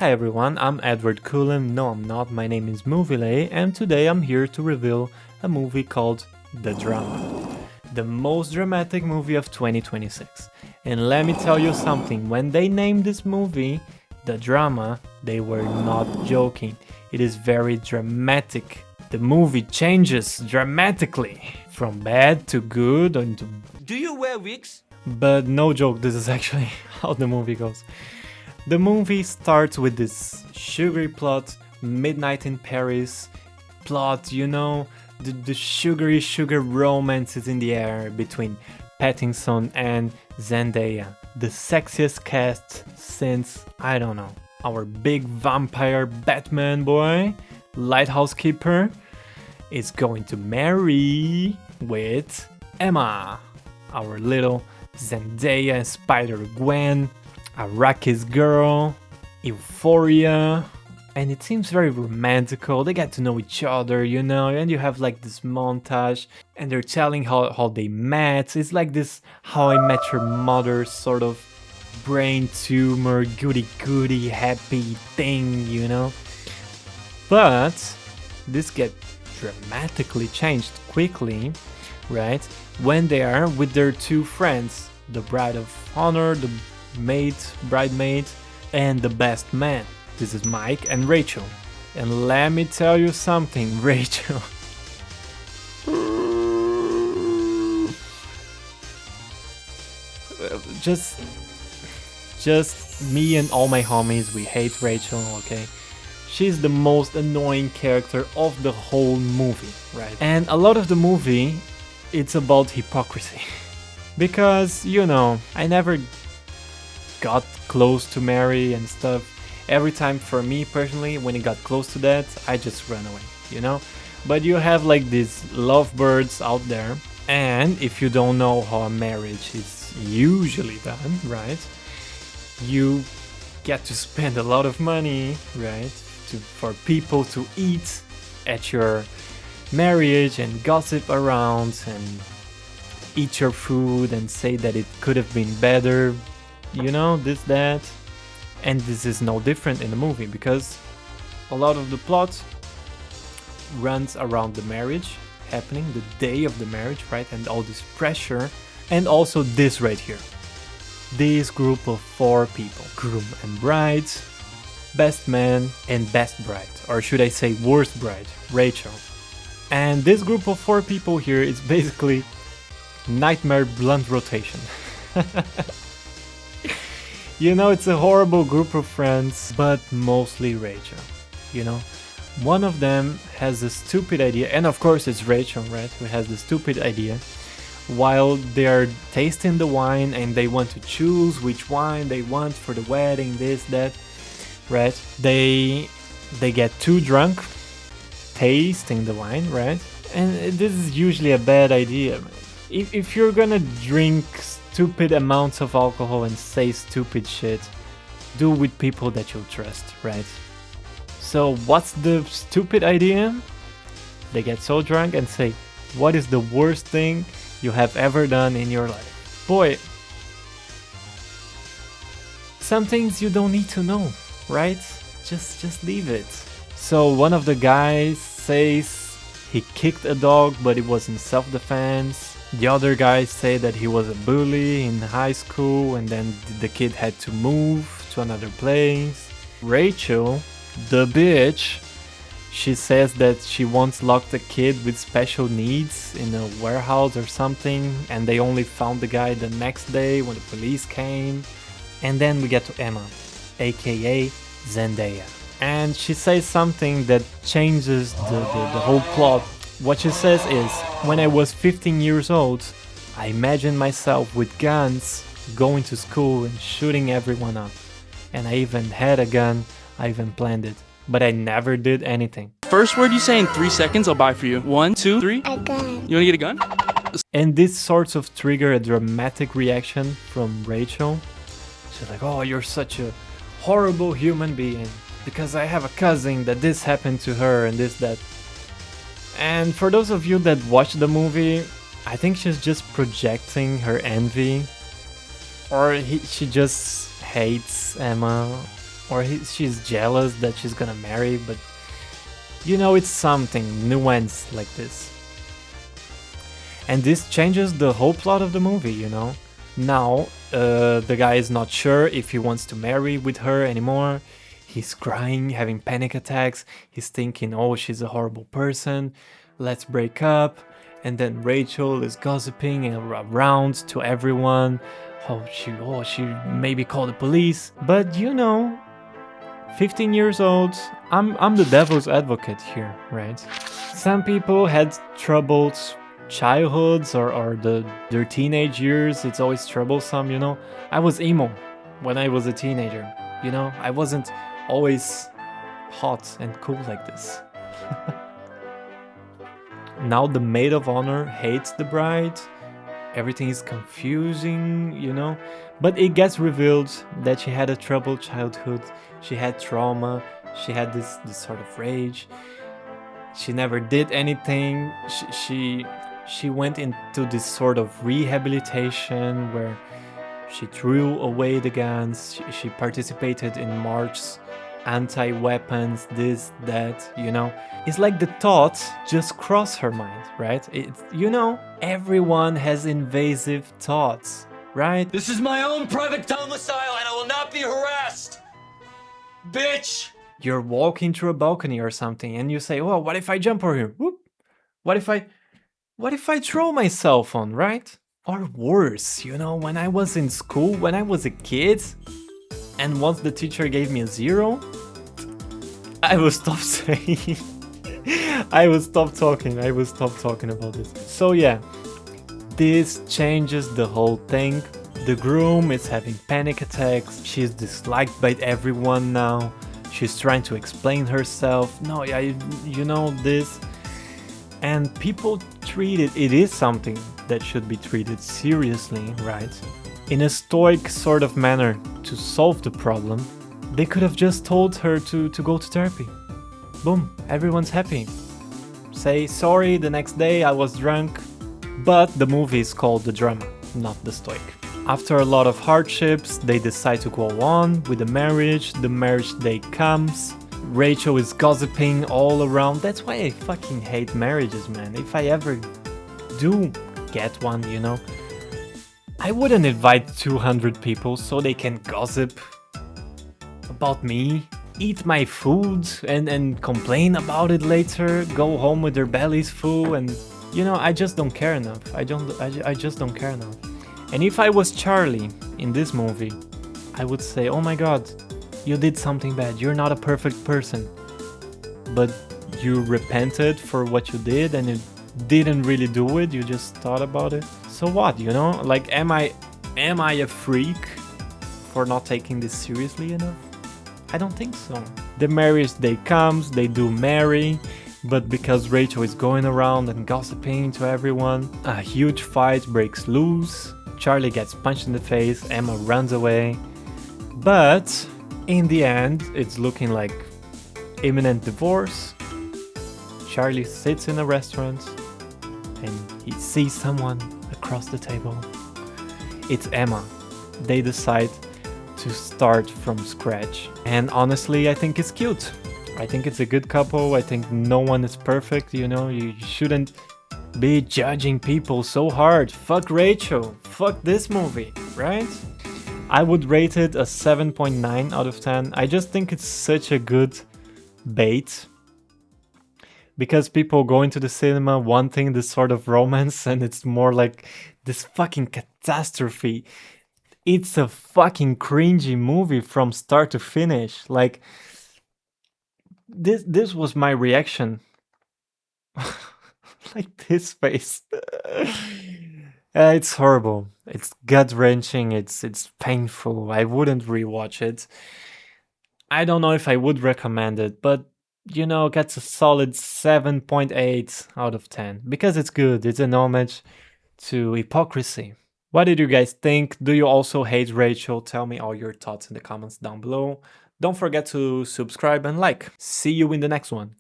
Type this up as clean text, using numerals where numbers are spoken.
Hi everyone, I'm Edward Cullen. No, I'm not. My name is Movielay, and today I'm here to reveal a movie called The Drama, the most dramatic movie of 2026. And let me tell you something, when they named this movie The Drama, they were not joking. It is very dramatic. The movie changes dramatically from bad to good into... Do you wear wigs? But no joke, this is actually how the movie goes. The movie starts with this sugary plot, Midnight in Paris plot, you know, the sugar romance is in the air between Pattinson and Zendaya. The sexiest cast since, I don't know, our big vampire Batman boy, Lighthouse Keeper, is going to marry with Emma, our little Zendaya Spider-Gwen, Arrakis girl, Euphoria, and it seems very romantical. They get to know each other, you know, and you have like this montage, and they're telling how they met. It's like this How I Met Your Mother sort of brain tumor, goody happy thing, you know. But this gets dramatically changed quickly, right? When they are with their two friends, the bride of honor, the bridemaid, and the best man. This is Mike and Rachel. And let me tell you something, Rachel. Just me and all my homies, we hate Rachel, okay? She's the most annoying character of the whole movie, right? And a lot of the movie, it's about hypocrisy. Because, you know, I never got close to Mary and stuff. Every time for me personally, when it got close to that, I just ran away, you know? But you have like these lovebirds out there, and if you don't know how a marriage is usually done, right? You get to spend a lot of money, right? For people to eat at your marriage and gossip around and eat your food and say that it could have been better, you know, this, that. And this is no different in the movie because a lot of the plot runs around the marriage happening, the day of the marriage, right? And all this pressure, and also this right here. This group of 4 people, groom and bride, best man and best bride, or should I say worst bride, Rachel. And this group of 4 people here is basically nightmare blunt rotation. You know, it's a horrible group of friends, but mostly Rachel, you know. One of them has a stupid idea, and of course it's Rachel, right, who has the stupid idea. While they're tasting the wine and they want to choose which wine they want for the wedding, this, that, right? They get too drunk tasting the wine, right? And this is usually a bad idea. If you're gonna drink stupid amounts of alcohol and say stupid shit, do with people that you trust, right? So what's the stupid idea? They get so drunk and say, what is the worst thing you have ever done in your life? Boy, some things you don't need to know, right? Just leave it. So one of the guys says he kicked a dog, but it was in self-defense. The other guys say that he was a bully in high school and then the kid had to move to another place. Rachel, the bitch, she says that she once locked a kid with special needs in a warehouse or something, and they only found the guy the next day when the police came. And then we get to Emma, aka Zendaya. And she says something that changes the whole plot. What she says is, when I was 15 years old, I imagined myself with guns going to school and shooting everyone up. And I even had a gun, I even planned it, but I never did anything. First word you say in 3 seconds, I'll buy for you. 1, 2, 3. A gun. You wanna get a gun? And this sorts of trigger a dramatic reaction from Rachel. She's like, oh, you're such a horrible human being because I have a cousin that this happened to her and this, that. And for those of you that watch the movie, I think she's just projecting her envy, or she just hates Emma, or she's jealous that she's gonna marry, but you know, it's something nuanced like this. And this changes the whole plot of the movie, you know. Now, the guy is not sure if he wants to marry with her anymore. He's crying, having panic attacks. He's thinking, oh, she's a horrible person. Let's break up. And then Rachel is gossiping around to everyone. Oh, she maybe called the police. But you know, 15 years old, I'm the devil's advocate here, right? Some people had troubled childhoods or their teenage years. It's always troublesome, you know. I was emo when I was a teenager, you know. I wasn't always hot and cool like this. Now the maid of honor hates the bride. Everything is confusing, you know. But it gets revealed that she had a troubled childhood. She had trauma. She had this sort of rage. She never did anything. She went into this sort of rehabilitation where she threw away the guns. She participated in marches, anti-weapons, this, that, you know. It's like the thoughts just cross her mind, right? You know, everyone has invasive thoughts, right? This is my own private domicile and I will not be harassed! Bitch! You're walking through a balcony or something and you say, oh, what if I jump over here? Whoop. What if I throw my cell phone, right? Or worse, you know, when I was in school, when I was a kid, and once the teacher gave me a 0, I will stop saying, I will stop talking about this. So yeah, this changes the whole thing. The groom is having panic attacks, she's disliked by everyone now, she's trying to explain herself, no, yeah, you know this. And people treat it is something that should be treated seriously, right? In a stoic sort of manner to solve the problem. They could have just told her to go to therapy. Boom, everyone's happy. Say sorry the next day, I was drunk. But the movie is called The Drama, not The Stoic. After a lot of hardships, they decide to go on with the marriage. The marriage day comes. Rachel is gossiping all around. That's why I fucking hate marriages, man. If I ever do get one, you know, I wouldn't invite 200 people so they can gossip about me, eat my food and complain about it later, go home with their bellies full, and you know, I just don't care enough. I just don't care enough. And if I was Charlie in this movie, I would say, oh my god, you did something bad, you're not a perfect person, but you repented for what you did and you didn't really do it, you just thought about it. So what, you know, like am I a freak for not taking this seriously enough? I don't think so. The marriage day comes, they do marry, but because Rachel is going around and gossiping to everyone, a huge fight breaks loose. Charlie gets punched in the face, Emma runs away. But in the end, it's looking like imminent divorce. Charlie sits in a restaurant and he sees someone across the table. It's Emma. They decide to start from scratch. And honestly, I think it's cute. I think it's a good couple. I think no one is perfect, you know, you shouldn't be judging people so hard. Fuck Rachel. Fuck this movie, right? I would rate it a 7.9 out of 10. I just think it's such a good bait. Because people go into the cinema wanting this sort of romance and it's more like this fucking catastrophe. It's a fucking cringy movie from start to finish. Like, this was my reaction. Like this face. It's horrible. It's gut-wrenching. It's painful. I wouldn't rewatch it. I don't know if I would recommend it, but you know, gets a solid 7.8 out of 10 because it's good. It's an homage to hypocrisy. What did you guys think? Do you also hate Rachel? Tell me all your thoughts in the comments down below. Don't forget to subscribe and like. See you in the next one.